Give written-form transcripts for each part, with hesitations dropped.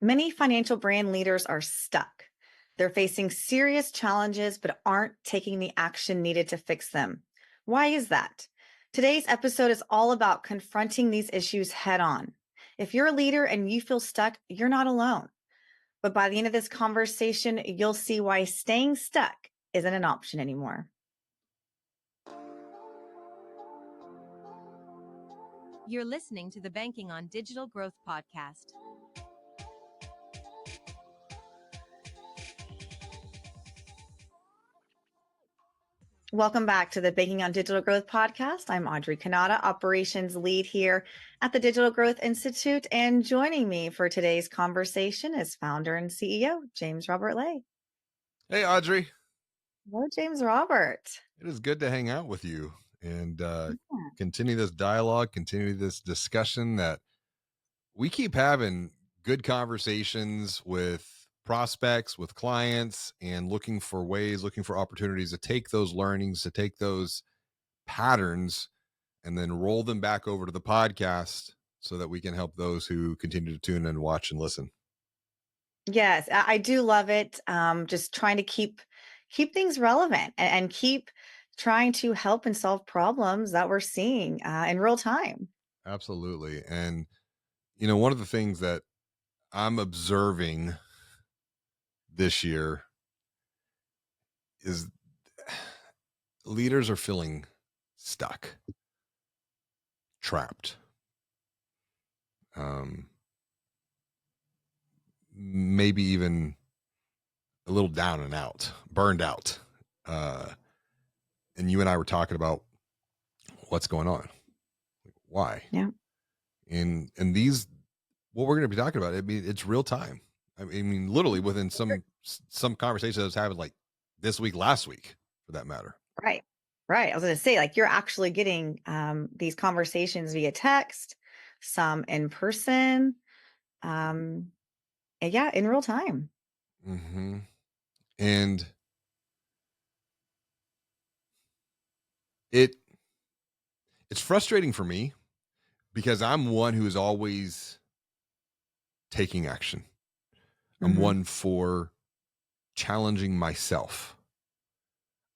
Many financial brand leaders are stuck. They're facing serious challenges but aren't taking the action needed to fix them. Why is that? Today's episode is all about confronting these issues head on. If you're a leader and you feel stuck, you're not alone. But by the end of this conversation, you'll see why staying stuck isn't an option anymore. You're listening to the Banking on Digital Growth podcast. Welcome back to the Banking on Digital Growth podcast. I'm Audrey Kanata, operations lead here at the Digital Growth Institute. And joining me for today's conversation is founder and CEO, James Robert Lay. Hey, Audrey. Hello, James Robert. It is good to hang out with you and Yeah. continue this dialogue, continue this discussion that we keep having good conversations with prospects, with clients, and looking for ways, looking for opportunities to take those learnings, to take those patterns, and then roll them back over to the podcast so that we can help those who continue to tune and watch and listen. Yes, I do love it. Just trying to keep things relevant and keep trying to help and solve problems that we're seeing in real time. Absolutely. And, one of the things that I'm observing this year is leaders are feeling stuck, trapped, um, maybe even a little down and out, burned out. And you and I were talking about what's going on, why, Yeah. and these what we're going to be talking about. I mean, it's real time. I mean, literally within some conversations I was having like this week, last week, for that matter. Right. Right. I was going to say, like, you're actually getting these conversations via text, some in person, and yeah, in real time. Hmm. And it it's frustrating for me because I'm one who is always taking action. I'm Hmm. one for challenging myself.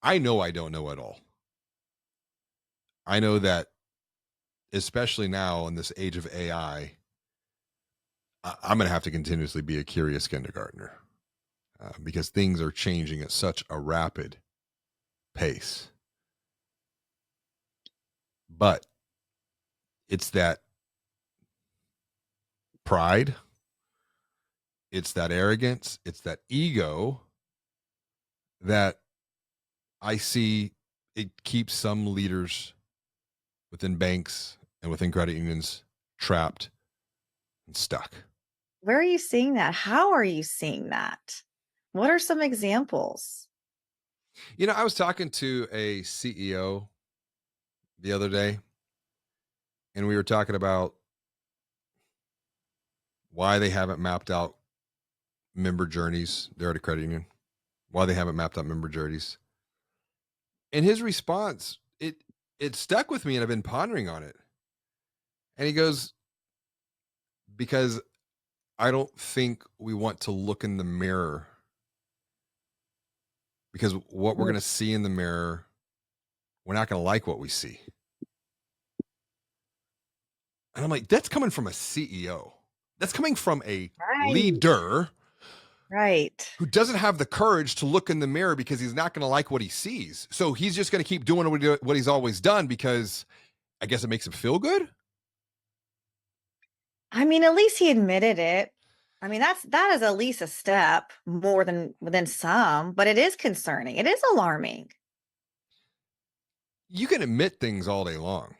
I know I don't know it all. I know that, especially now in this age of AI, am going to have to continuously be a curious kindergartner because things are changing at such a rapid pace. But it's that pride, it's that arrogance, it's that ego that I see it keeps some leaders within banks and within credit unions trapped and stuck. Where are you seeing that? How are you seeing that? What are some examples? I was talking to a CEO the other day, and we were talking about why they haven't mapped out member journeys. They're at a credit union. Why they haven't mapped out member journeys. And his response, it stuck with me, and I've been pondering on it. And he goes, because I don't think we want to look in the mirror, because what we're Mm. going to see in the mirror, we're not going to like what we see. And I'm like, that's coming from a CEO. That's coming from a Right. leader Right. who doesn't have the courage to look in the mirror because he's not going to like what he sees. So he's just going to keep doing what he's always done because I guess it makes him feel good. I mean, at least he admitted it. I mean, that is at least a step more than some, but it is concerning. It is alarming. You can admit things all day long,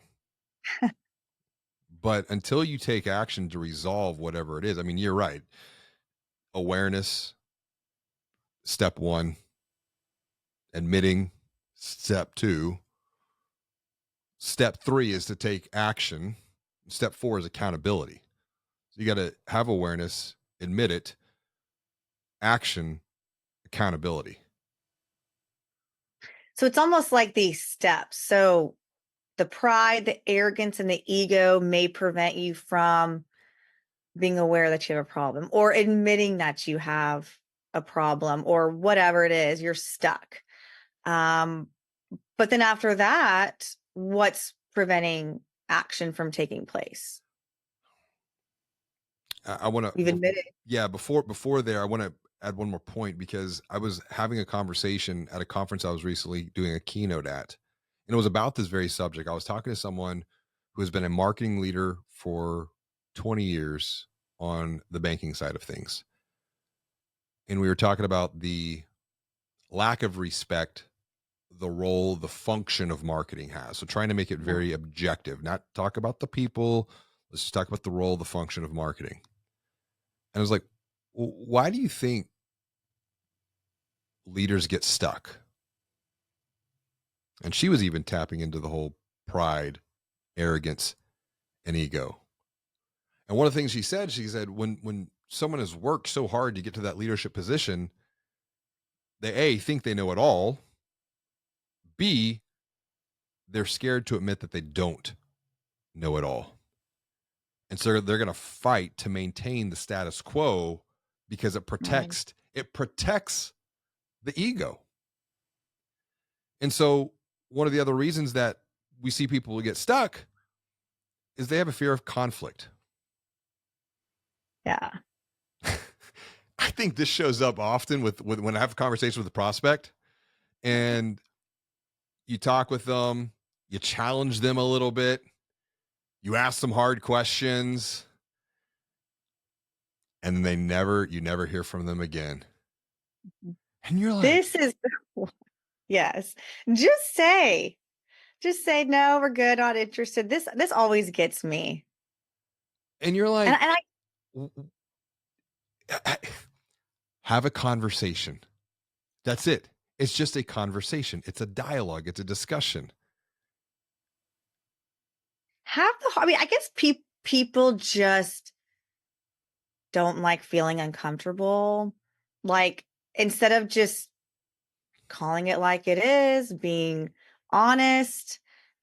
but until you take action to resolve whatever it is, I mean, you're right. Awareness, step one. Admitting, step two. Step three is to take action. Step four is accountability. So you got to have awareness, admit it, action, accountability. So it's almost like these steps. So the pride, the arrogance, and the ego may prevent you from being aware that you have a problem or admitting that you have a problem or whatever it is, you're stuck. But then after that, what's preventing action from taking place? I want You've to, admitted. yeah, before there, I want to add one more point because I was having a conversation at a conference I was recently doing a keynote at, and it was about this very subject. I was talking to someone who has been a marketing leader for 20 years on the banking side of things. And we were talking about the lack of respect the role, the function of marketing has. So trying to make it Yeah. very objective, not talk about the people. Let's just talk about the role, the function of marketing. And I was like, well, why do you think leaders get stuck? And she was even tapping into the whole pride, arrogance, and ego. And one of the things she said, when someone has worked so hard to get to that leadership position, they A, think they know it all. B, they're scared to admit that they don't know it all. And so they're going to fight to maintain the status quo because Right. it protects the ego. And so one of the other reasons that we see people get stuck is they have a fear of conflict. Yeah. I think this shows up often with when I have a conversation with a prospect and you talk with them, you challenge them a little bit, you ask them hard questions, and then you never hear from them again. And you're like, This is yes. Just say, just say no, we're good, not interested. This always gets me. and you're And like, I "W- have a conversation. That's it. It's just a conversation. It's a dialogue. It's a discussion. have the I mean, I guess people just don't like feeling uncomfortable. Like instead of just calling it like it is, being honest,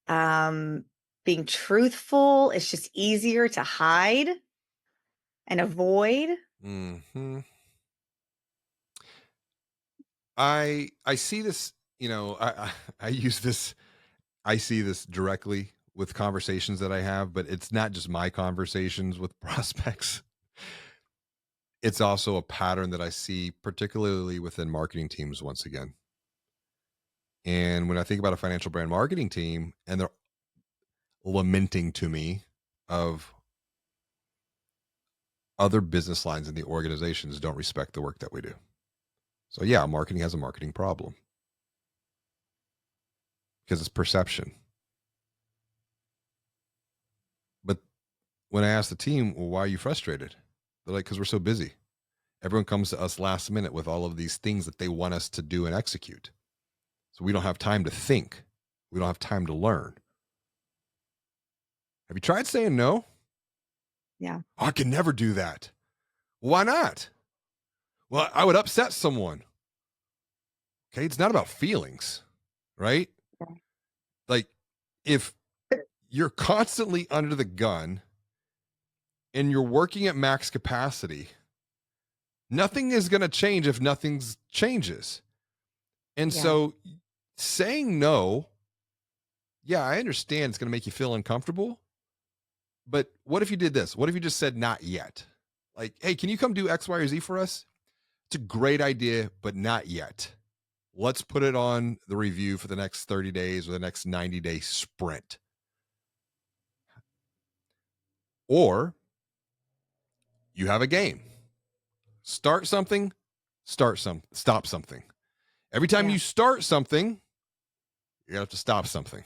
um, being truthful, it's just easier to hide and avoid. Hmm. I see this. I use this. I see this directly with conversations that I have, but it's not just my conversations with prospects. It's also a pattern that I see, particularly within marketing teams. Once again, and when I think about a financial brand marketing team, and they're lamenting to me of other business lines in the organizations don't respect the work that we do. So yeah, marketing has a marketing problem because it's perception. But when I ask the team, well, why are you frustrated? They're like, because we're so busy. Everyone comes to us last minute with all of these things that they want us to do and execute. So we don't have time to think. We don't have time to learn. Have you tried saying no? Yeah. Oh, I can never do that. Why not? Well, I would upset someone. Okay, it's not about feelings, right? Yeah. Like if you're constantly under the gun and you're working at max capacity, nothing is going to change if nothing's changes. And Yeah. so saying no, yeah, I understand it's going to make you feel uncomfortable, but what if you did this? What if you just said not yet? Like, hey, can you come do X, Y, or Z for us? It's a great idea, but not yet. Let's put it on the review for the next 30 days or the next 90-day sprint. Or you have a game. Start something, stop something. Every time Yeah. you start something, you're gonna have to stop something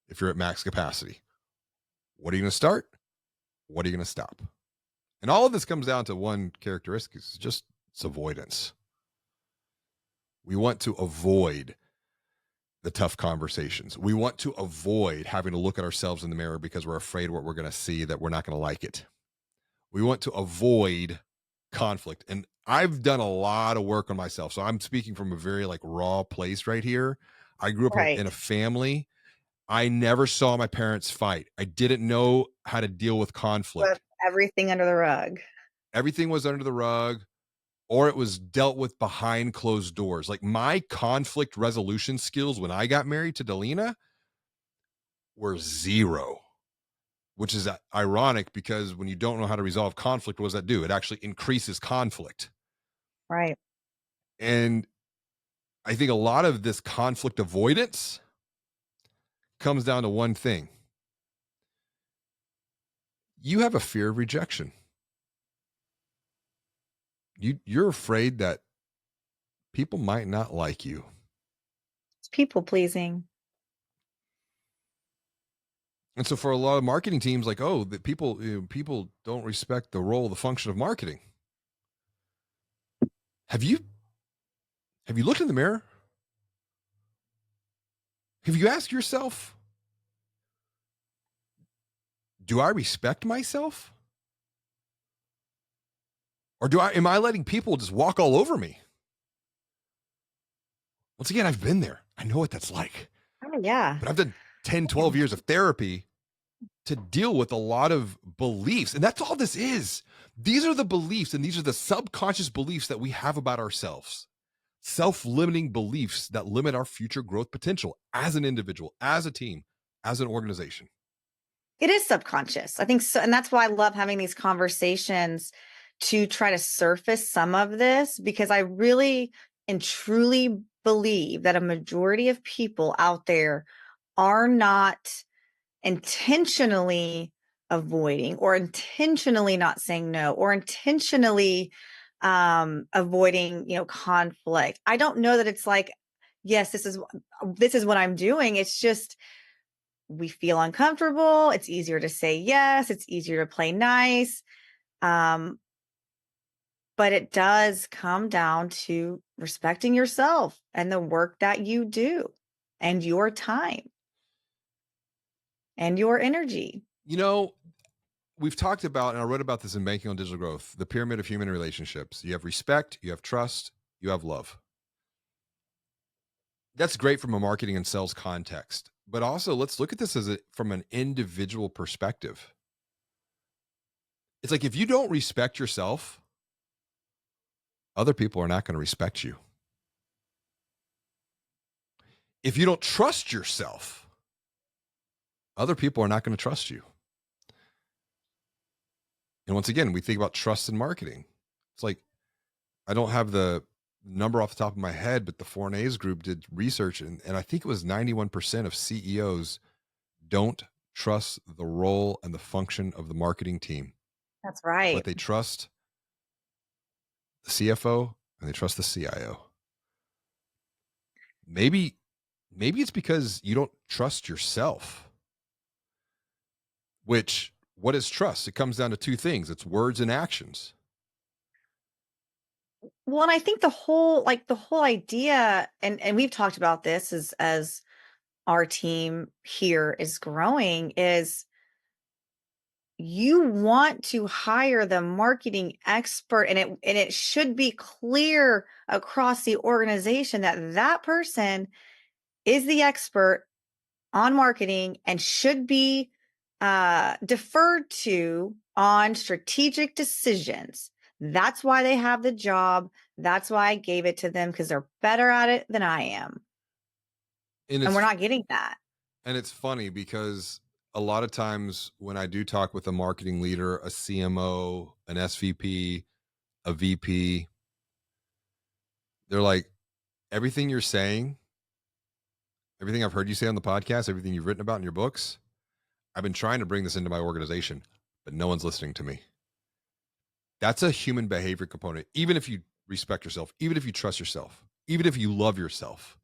if you're at max capacity. What are you gonna start? What are you gonna stop? And all of this comes down to one characteristic, it's just it's avoidance. We want to avoid the tough conversations. We want to avoid having to look at ourselves in the mirror because we're afraid what we're gonna see, that we're not gonna like it. We want to avoid conflict. And I've done a lot of work on myself. So I'm speaking from a very like raw place right here. I grew up in a Right. family. I never saw my parents fight. I didn't know how to deal with With conflict. everything under the rug. Everything was under the rug or it was dealt with behind closed doors. Like my conflict resolution skills when I got married to Delina were zero, which is ironic because when you don't know how to resolve conflict, what does that do? It actually increases conflict. Right. And I think a lot of this conflict avoidance comes down to one thing. You have a fear of rejection. You're afraid that people might not like you. It's people pleasing. And so for a lot of marketing teams, like, oh, that people don't respect the role, the function of marketing. Have you looked in the mirror? Have you asked yourself, do I respect myself? Or am I letting people just walk all over me? Once again, I've been there. I know what that's like. Oh, yeah. But I've done 10, 12 years of therapy to deal with a lot of beliefs. And that's all this is. These are the beliefs and these are the subconscious beliefs that we have about ourselves. Self-limiting beliefs that limit our future growth potential as an individual, as a team, as an organization. It is subconscious. I think so. And that's why I love having these conversations to try to surface some of this, because I really and truly believe that a majority of people out there are not intentionally avoiding or intentionally not saying no or intentionally avoiding, conflict. I don't know that it's like, yes, this is what I'm doing. It's just we feel uncomfortable. It's easier to say yes. It's easier to play nice. Um, but it does come down to respecting yourself and the work that you do and your time and your energy. You know, we've talked about, and I wrote about this in Banking on Digital Growth, the pyramid of human relationships. You have respect, you have trust, you have love. That's great from a marketing and sales context. But also, let's look at this from an individual perspective. It's like if you don't respect yourself, other people are not going to respect you. If you don't trust yourself, other people are not going to trust you. And once again, we think about trust in marketing. It's like, I don't have the number off the top of my head, but the 4A's group did research, and I think it was 91% of CEOs don't trust the role and the function of the marketing team, That's but right. they trust the CFO and they trust the CIO. Maybe it's because you don't trust yourself. Which, what is trust? It comes down to two things. It's words and actions. Well, and I think the whole idea, and we've talked about this as our team here is growing, is you want to hire the marketing expert, and it should be clear across the organization that that person is the expert on marketing and should be deferred to on strategic decisions. That's why they have the job. That's why I gave it to them, because they're better at it than I am. And we're not getting that. And it's funny because a lot of times when I do talk with a marketing leader, a CMO, an SVP, a VP, they're like, everything you're saying, everything I've heard you say on the podcast, everything you've written about in your books, I've been trying to bring this into my organization, but no one's listening to me. That's a human behavior component. Even if you respect yourself, even if you trust yourself, even if you love yourself,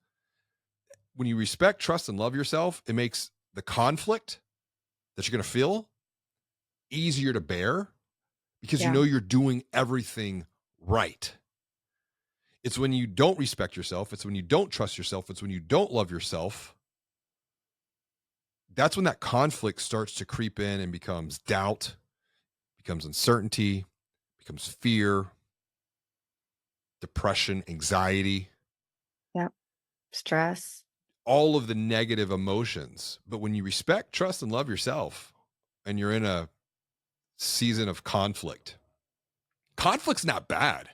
when you respect, trust, and love yourself, it makes the conflict that you're going to feel easier to bear because you Yeah. know you're doing everything right. It's when you don't respect yourself, it's when you don't trust yourself, it's when you don't love yourself. That's when that conflict starts to creep in and becomes doubt, becomes uncertainty, becomes fear, depression, anxiety. Yep. Stress. all of the negative emotions. But when you respect, trust, and love yourself, and you're in a season of conflict's not bad.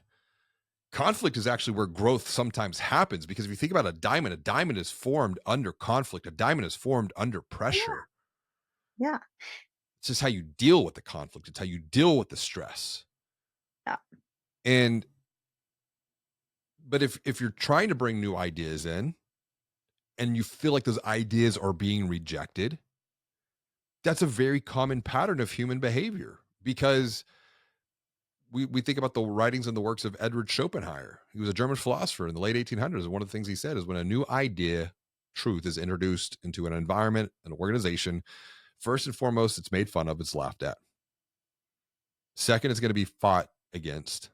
Conflict is actually where growth sometimes happens, because if you think about a diamond is formed under conflict. A diamond is formed under pressure. Yeah. It's just how you deal with the conflict. It's how you deal with the stress. Yeah. And but if you're trying to bring new ideas in and you feel like those ideas are being rejected, that's a very common pattern of human behavior, because we think about the writings and the works of Edward Schopenhauer. He was a German philosopher in the late 1800s. And one of the things he said is, when a new idea, truth, is introduced into an environment, an organization, first and foremost, it's made fun of, it's laughed at. Second, it's going to be fought against,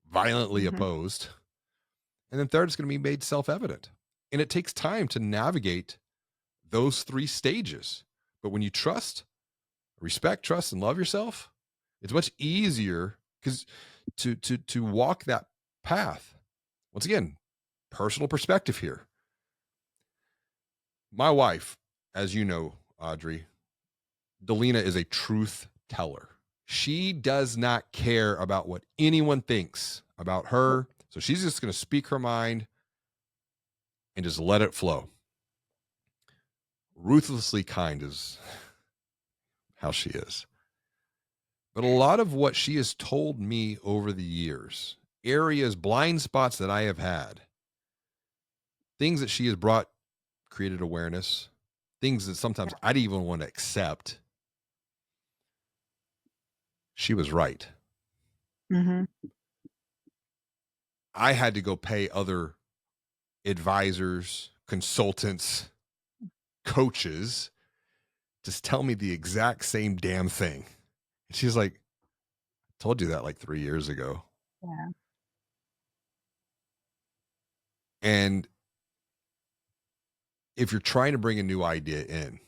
violently Mhm. opposed. And then third, it's going to be made self-evident. And it takes time to navigate those three stages. But when you respect, trust, and love yourself, it's much easier, because to walk that path. Once again, personal perspective here. My wife, as you know, Audrey, Delina, is a truth teller. She does not care about what anyone thinks about her. So she's just going to speak her mind and just let it flow. Ruthlessly kind is how she is. But a lot of what she has told me over the years, areas, blind spots that I have had, things that she has brought, created awareness, things that sometimes I didn't even want to accept, she was right. Mhm. I had to go pay other advisors, consultants, coaches to tell me the exact same damn thing. And she's like, I told you that like 3 years ago. Yeah. And if you're trying to bring a new idea in,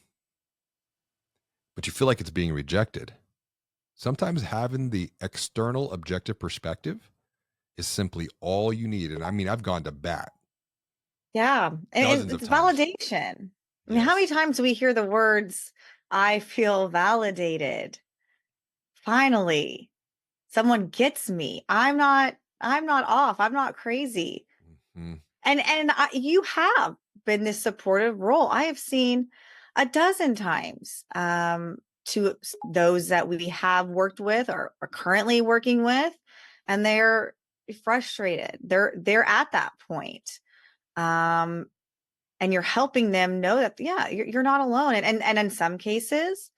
but you feel like it's being rejected, sometimes having the external objective perspective is simply all you need. And I mean, I've gone to bat Yeah. And dozens of it's times. validation. I mean, how many Yes. times do we hear the words, I feel validated? Finally, someone gets me. I'm not off. I'm not crazy. Mhm. And you have been this supportive role. I have seen a dozen times to those that we have worked with or are currently working with, and they're frustrated. They're at that point. Um, and you're helping them know that, yeah, you're not alone. And in some cases,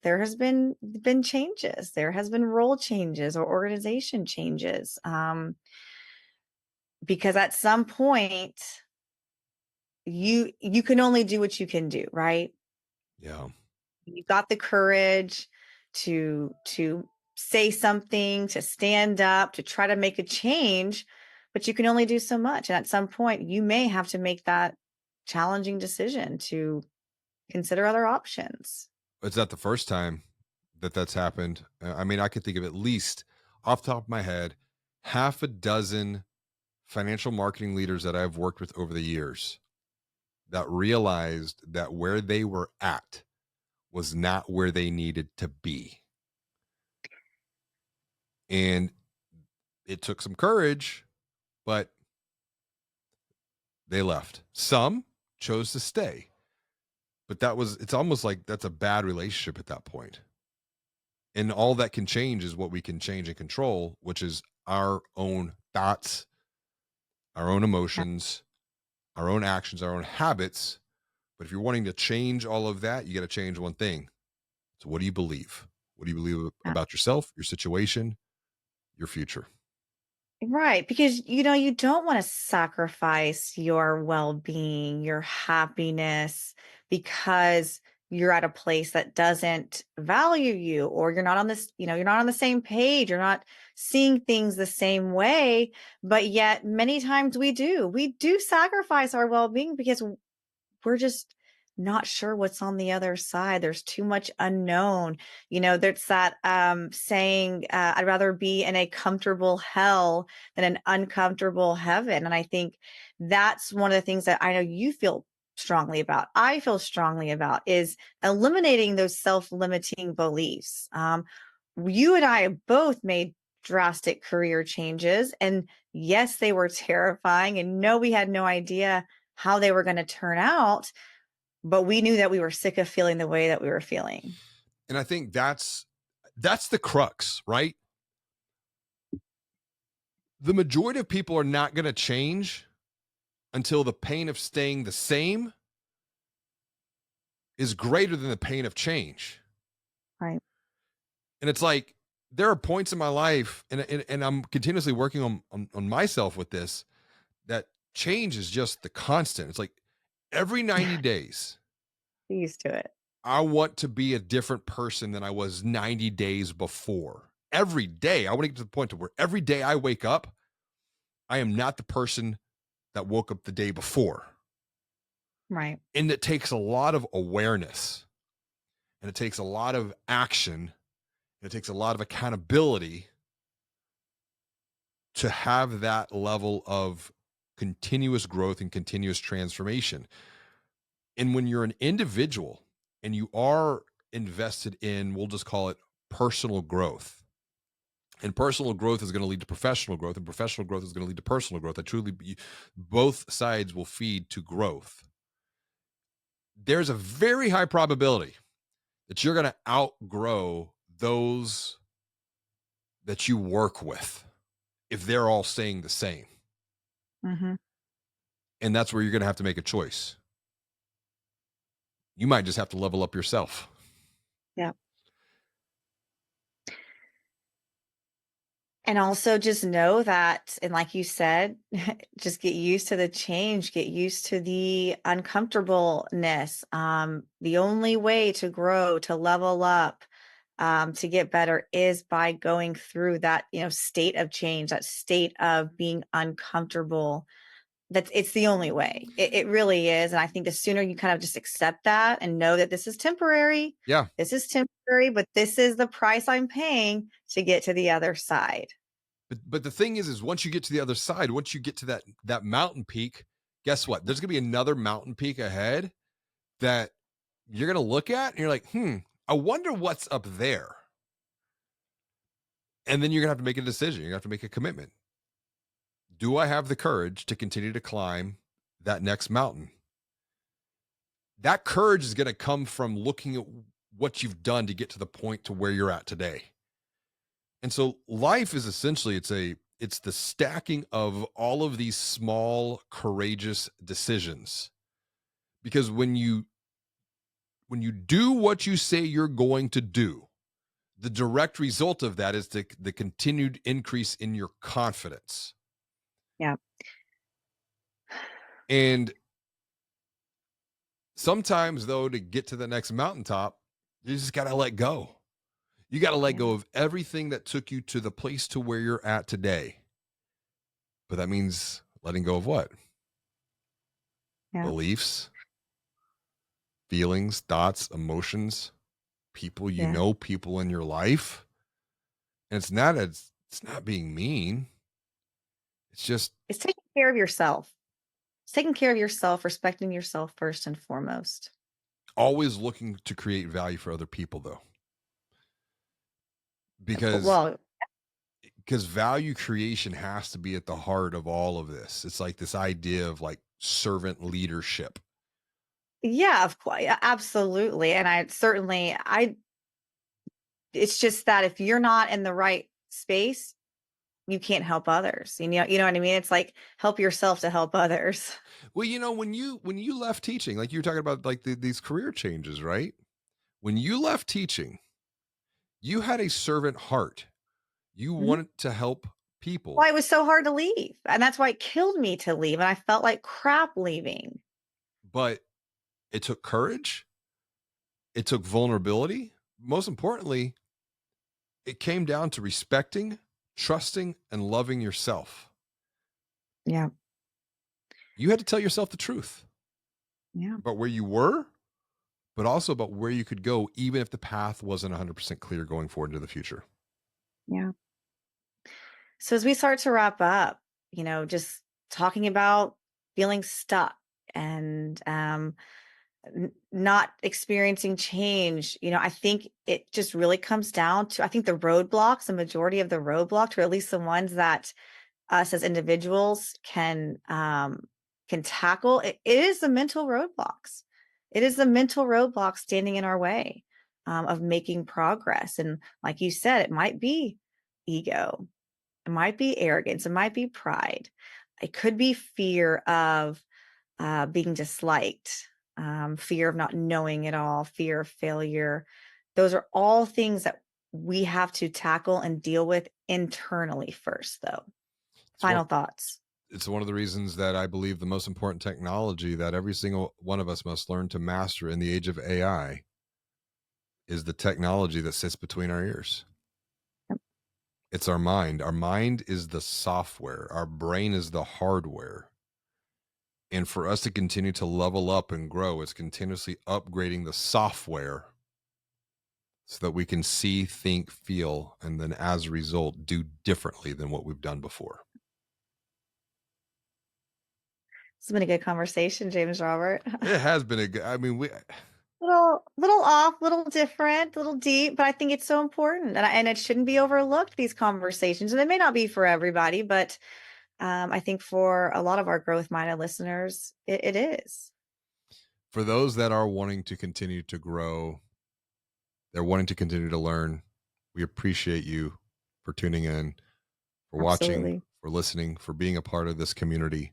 there has been changes. There has been role changes or organization changes. Because at some point you can only do what you can do, right? Yeah. You've got the courage to say something, to stand up, to try to make a change, but you can only do so much. And at some point you may have to make that challenging decision to consider other options. It's not the first time that that's happened. I mean, I could think of at least, off the top of my head, half a dozen financial marketing leaders that I've worked with over the years that realized that where they were at was not where they needed to be. And it took some courage, but they left. Some chose to stay. But it's almost like that's a bad relationship at that point. And all that can change is what we can change and control, which is our own thoughts, our own emotions, our own actions, our own habits. But if you're wanting to change all of that, you got to change one thing. So, what do you believe? What do you believe Yeah. about yourself, your situation, your future? Right, because you don't want to sacrifice your well-being, your happiness because you're at a place that doesn't value you, or you're not on this, you're not on the same page, you're not seeing things the same way, but yet many times we do. We do sacrifice our well-being because we're just not sure what's on the other side. There's too much unknown. There's that saying, I'd rather be in a comfortable hell than an uncomfortable heaven. And I think that's one of the things that I know you feel strongly about, I feel strongly about, is eliminating those self-limiting beliefs. You and I have both made drastic career changes, and yes, they were terrifying, and no, we had no idea how they were going to turn out, but we knew that we were sick of feeling the way that we were feeling. And I think that's the crux, right? The majority of people are not going to change until the pain of staying the same is greater than the pain of change. Right. And it's like there are points in my life, and I'm continuously working on myself with this, that change is just the constant. It's like every 90 days, Used to it. I want to be a different person than I was 90 days before. Every day, I want to get to the point to where every day I wake up, I am not the person that woke up the day before. Right. And it takes a lot of awareness, and it takes a lot of action, and it takes a lot of accountability to have that level of continuous growth and continuous transformation. And when you're an individual and you are invested in, we'll just call it personal growth, and personal growth is going to lead to professional growth, and professional growth is going to lead to personal growth. Both sides will feed to growth. There's a very high probability that you're going to outgrow those that you work with if they're all staying the same. Hmm. And that's where you're going to have to make a choice. You might just have to level up yourself. Yeah. And also just know that, and like you said, just get used to the change, get used to the uncomfortableness. The only way to grow, to level up, to get better is by going through that, state of change, that state of being uncomfortable. It's the only way. It really is. And I think the sooner you kind of just accept that and know that Yeah. this is temporary, but this is the price I'm paying to get to the other side. But the thing is once you get to the other side, once you get to that mountain peak, guess what? There's going to be another mountain peak ahead that you're going to look at and you're like, I wonder what's up there. And then you're going to have to make a decision. You're going to have to make a commitment. Do I have the courage to continue to climb that next mountain? That courage is going to come from looking at what you've done to get to the point to where you're at today. And so life is essentially it's the stacking of all of these small courageous decisions. Because when you do what you say you're going to do, the direct result of that is the continued increase in your confidence. Yeah. And sometimes, though, to get to the next mountaintop, you just got to let go. You got to let Yeah. go of everything that took you to the place to where you're at today. But that means letting go of what? Yeah. Beliefs, feelings, thoughts, emotions, people Yeah. people in your life. And it's not being mean. It's just It's taking care of yourself. It's taking care of yourself, respecting yourself first and foremost. always looking to create value for other people though. Because Well, because value creation has to be at the heart of all of this. It's like this idea of like servant leadership. yeah, of course, absolutely. And it's just that if you're not in the right space, you can't help others. You know what I mean? It's like help yourself to help others. Well, when you left teaching, like you were talking about like these career changes, right? When you left teaching, you had a servant heart. You Mhm. wanted to help people, Why it was so hard to leave. And that's why it killed me to leave. And I felt like crap leaving. but it took courage, it took vulnerability. Most importantly, it came down to respecting, trusting, and loving yourself. Yeah. You had to tell yourself the truth Yeah. about where you were, but also about where you could go, even if the path wasn't 100% clear going forward into the future. Yeah. So as we start to wrap up, just talking about feeling stuck. and not experiencing change. I think it just really comes down to, I think the roadblocks, the majority of the roadblocks, or at least the ones that us as individuals can tackle, it is the mental roadblocks. It is the mental roadblocks standing in our way of making progress. And like you said, it might be ego, it might be arrogance, it might be pride, it could be fear of being disliked, fear of not knowing it all, fear of failure. Those are all things that we have to tackle and deal with internally first, though. It's one Final thoughts. it's one of the reasons that I believe the most important technology that every single one of us must learn to master in the age of AI is the technology that sits between our ears. Yep. It's our mind. Our mind is the software. Our brain is the hardware. And for us to continue to level up and grow, it's continuously upgrading the software so that we can see, think, feel, and then as a result, do differently than what we've done before. It's been a good conversation, James Robert. It has been a good, I mean, we, Little off, little different, little deep, but I think it's so important, and it shouldn't be overlooked. These conversations, and they may not be for everybody, but I think for a lot of our growth-minded listeners, it is. for those that are wanting to continue to grow, they're wanting to continue to learn. We appreciate you for tuning in, for watching, Absolutely. for listening, for being a part of this community.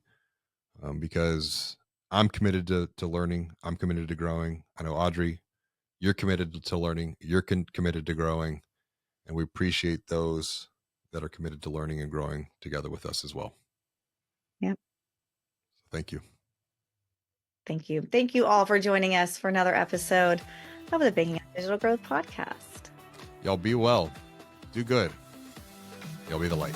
Because I'm committed to learning. I'm committed to growing. I know Audrey, you're committed to learning. You're committed to growing, and we appreciate those that are committed to learning and growing together with us as well. Yep. Thank you. Thank you. Thank you all for joining us for another episode of the Banking on Digital Growth podcast. Y'all be well. Do good. Y'all be the light.